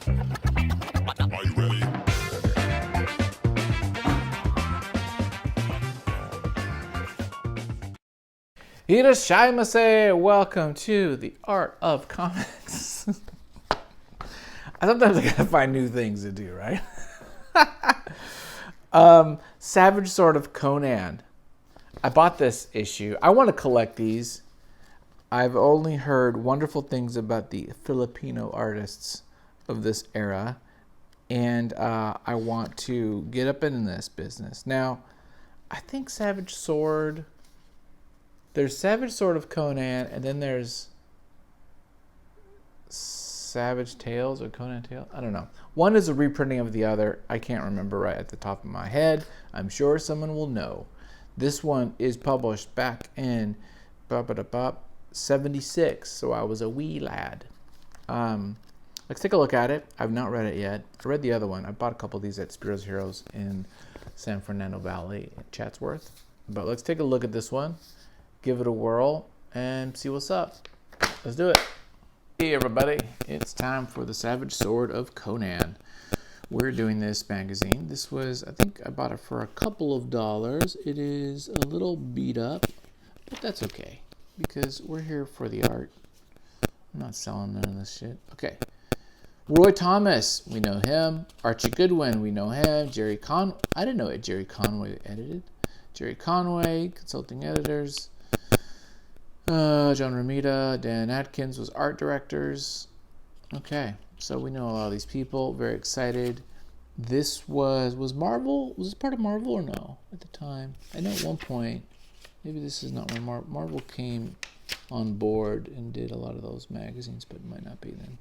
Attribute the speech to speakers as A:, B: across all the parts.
A: Are you ready?
B: Irashaimase! Welcome to the Art of Comics. Sometimes I gotta find new things to do, right? Savage Sword of Conan. I bought this issue. I want to collect these. I've only heard wonderful things about the Filipino artists of this era, and I want to get up in this business. Now, I think Savage Sword... There's Savage Sword of Conan, and then there's Savage Tales or Conan Tales. I don't know. One is a reprinting of the other. I can't remember right at the top of my head. I'm sure someone will know. This one is published back in 76, so I was a wee lad. Let's take a look at it. I've not read it yet. I read the other one. I bought a couple of these at Spiro's Heroes in San Fernando Valley, Chatsworth. But let's take a look at this one. Give it a whirl and see what's up. Let's do it. Hey everybody, it's time for the Savage Sword of Conan. We're doing this magazine. This was, I think I bought it for a couple of dollars. It is a little beat up, but that's okay because we're here for the art. I'm not selling none of this shit. Okay. Roy Thomas, we know him. Archie Goodwin, we know him. Jerry Conway, I didn't know Jerry Conway edited. Jerry Conway, consulting editors. John Romita, Dan Atkins was art directors. Okay, so we know a lot of these people. Very excited. This was Marvel. Was this part of Marvel or no at the time? I know at one point, maybe this is not when Marvel came on board and did a lot of those magazines, but it might not be then.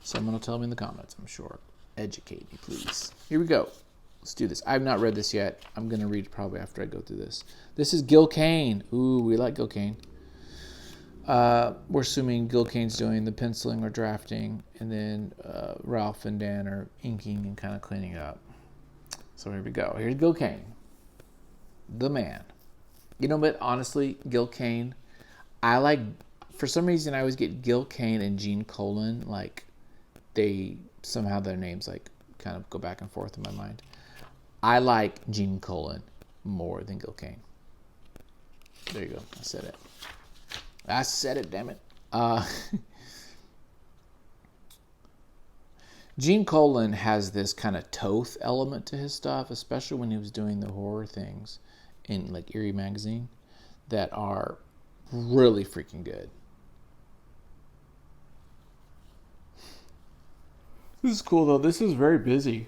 B: Someone will tell me in the comments, I'm sure. Educate me, please. Here we go. Let's do this. I've not read this yet. I'm going to read it probably after I go through this. This is Gil Kane. Ooh, we like Gil Kane. We're assuming Gil Kane's doing the penciling or drafting, and then Ralph and Dan are inking and kind of cleaning up. So here we go. Here's Gil Kane, the man. You know, but honestly, Gil Kane, I like, for some reason I always get Gil Kane and Gene Colan, like they, somehow their names like kind of go back and forth in my mind. I like Gene Colan more than Gil Kane. There you go. I said it. Damn it. Gene Colan has this kind of Toth element to his stuff, especially when he was doing the horror things in like Eerie Magazine that are really freaking good. This is cool though. This is very busy.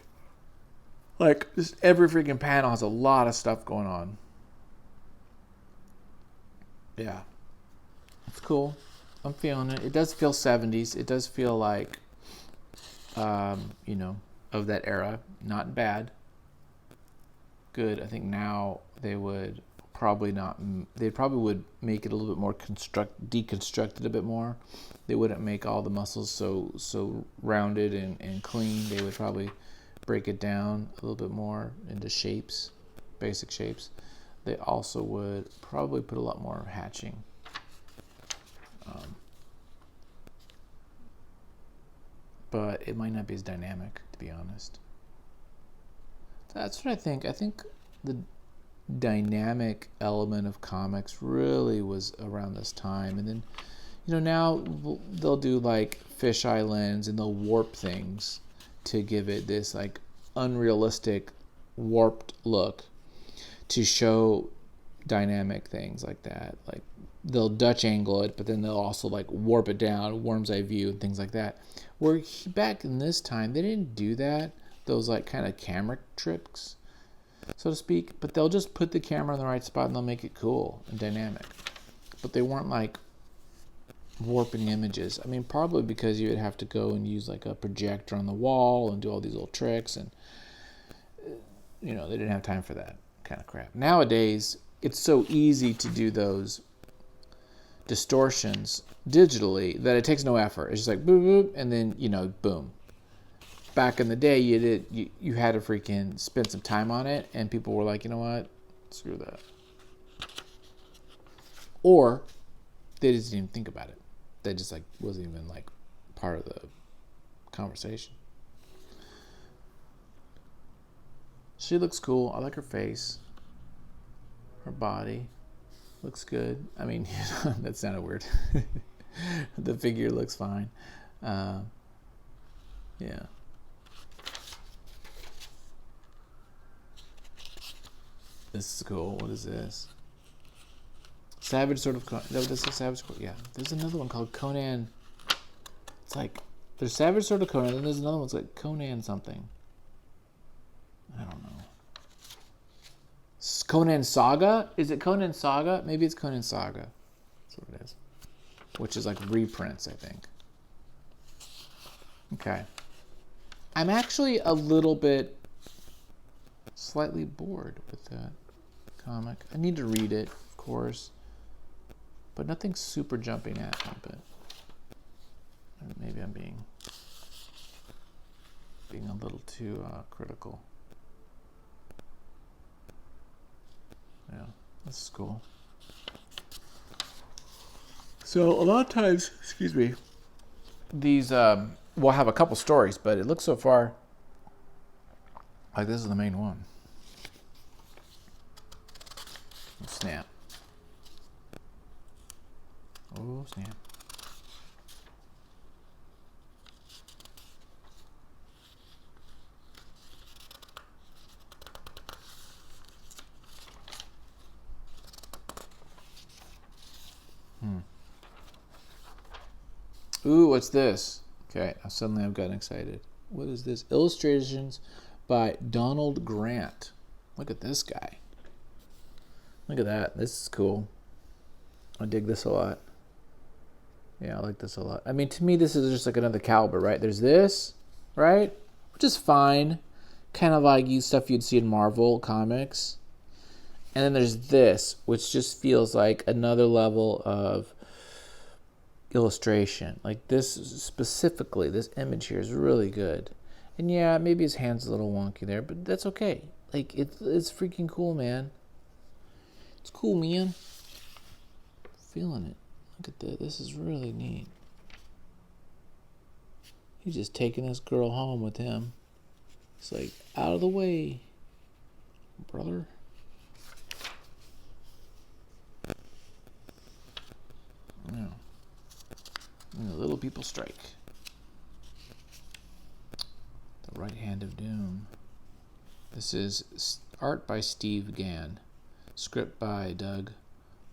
B: Like, just every freaking panel has a lot of stuff going on. Yeah. It's cool. I'm feeling it. It does feel 70s. It does feel like, of that era. Not bad. Good. I think now they would probably not. They probably would make it a little bit more deconstruct it a bit more. They wouldn't make all the muscles so rounded and clean. They would probably break it down a little bit more into shapes, basic shapes. They also would probably put a lot more hatching. But it might not be as dynamic, to be honest. That's what I think. I think the dynamic element of comics really was around this time. And then, now they'll do like fisheye lens and they'll warp things to give it this like unrealistic warped look to show dynamic things like that. Like they'll Dutch angle it, but then they'll also like warp it down, worm's eye view and things like that. Where back in this time, they didn't do that. Those like kind of camera tricks, so to speak. But they'll just put the camera in the right spot and they'll make it cool and dynamic. But they weren't like warping images. I mean, probably because you would have to go and use like a projector on the wall and do all these little tricks, and they didn't have time for that kind of crap. Nowadays, it's so easy to do those distortions digitally that it takes no effort. It's just like boop boop, and then boom. Back in the day, you had to freaking spend some time on it, and people were like, you know what, screw that. Or they just didn't even think about it. That just like wasn't even like part of the conversation. She looks cool. I like her face. Her body looks good. I mean, that sounded weird. The figure looks fine. Yeah. This is cool. What is this? Savage Sword of Conan. This is Savage Sword. Yeah. There's another one called Conan. It's like, there's Savage Sword of Conan, and then there's another one that's like Conan something. I don't know. Conan Saga? Is it Conan Saga? Maybe it's Conan Saga. That's what it is. Which is like reprints, I think. Okay. I'm actually a little bit slightly bored with that comic. I need to read it, of course. But nothing's super jumping at me, but maybe I'm being a little too critical. Yeah, this is cool. So a lot of times, excuse me, these will have a couple stories, but it looks so far like this is the main one. Oh, snap. Oh, snap. Ooh, what's this? Okay, now suddenly I've gotten excited. What is this? Illustrations by Donald Grant. Look at this guy. Look at that. This is cool. I dig this a lot. Yeah, I like this a lot. I mean, to me, this is just like another caliber, right? There's this, right? Which is fine. Kind of like stuff you'd see in Marvel comics. And then there's this, which just feels like another level of illustration. Like this specifically, this image here is really good. And yeah, maybe his hand's a little wonky there, but that's okay. Like it's freaking cool, man. It's cool, man. Feeling it. Look at that. This is really neat. He's just taking this girl home with him. It's like, out of the way, brother. Yeah. And the little people strike. The Right Hand of Doom. This is art by Steve Gann. Script by Doug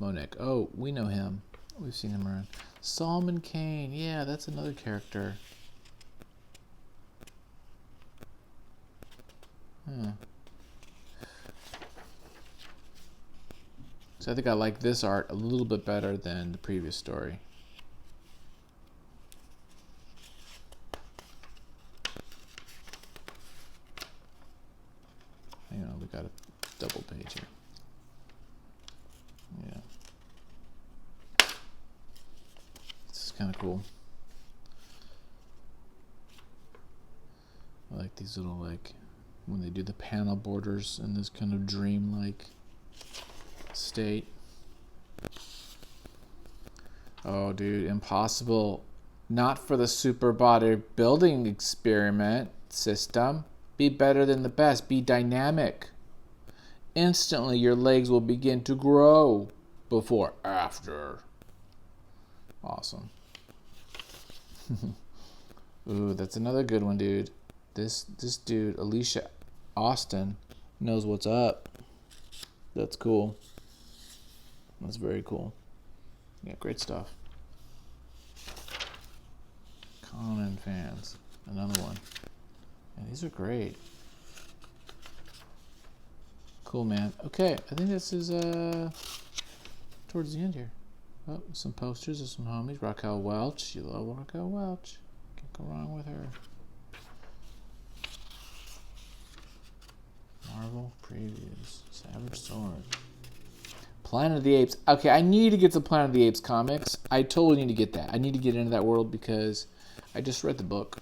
B: Monick. Oh, we know him. We've seen him around. Solomon Kane. Yeah, that's another character. Huh. So I think I like this art a little bit better than the previous story. Hang on, we got a double page here. Yeah. This is kind of cool. I like these little, like, when they do the panel borders in this kind of dream-like state. Oh, dude, impossible. Not for the super bodybuilding experiment system. Be better than the best. Be dynamic. Instantly, your legs will begin to grow before after. Awesome. Ooh, that's another good one, dude. This dude, Alicia Austin, knows what's up. That's cool. That's very cool. Yeah, great stuff. Conan fans. Another one. Yeah, these are great. Cool, man. Okay, I think this is towards the end here. Oh, some posters of some homies. Raquel Welch. You love Raquel Welch. Can't go wrong with her. Marvel previews. Savage Sword. Planet of the Apes. Okay, I need to get some Planet of the Apes comics. I totally need to get that. I need to get into that world because I just read the book.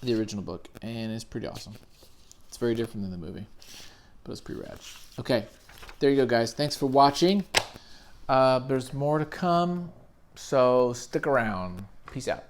B: The original book. And it's pretty awesome. It's very different than the movie. But it's pretty rad. Okay. There you go, guys. Thanks for watching. There's more to come. So stick around. Peace out.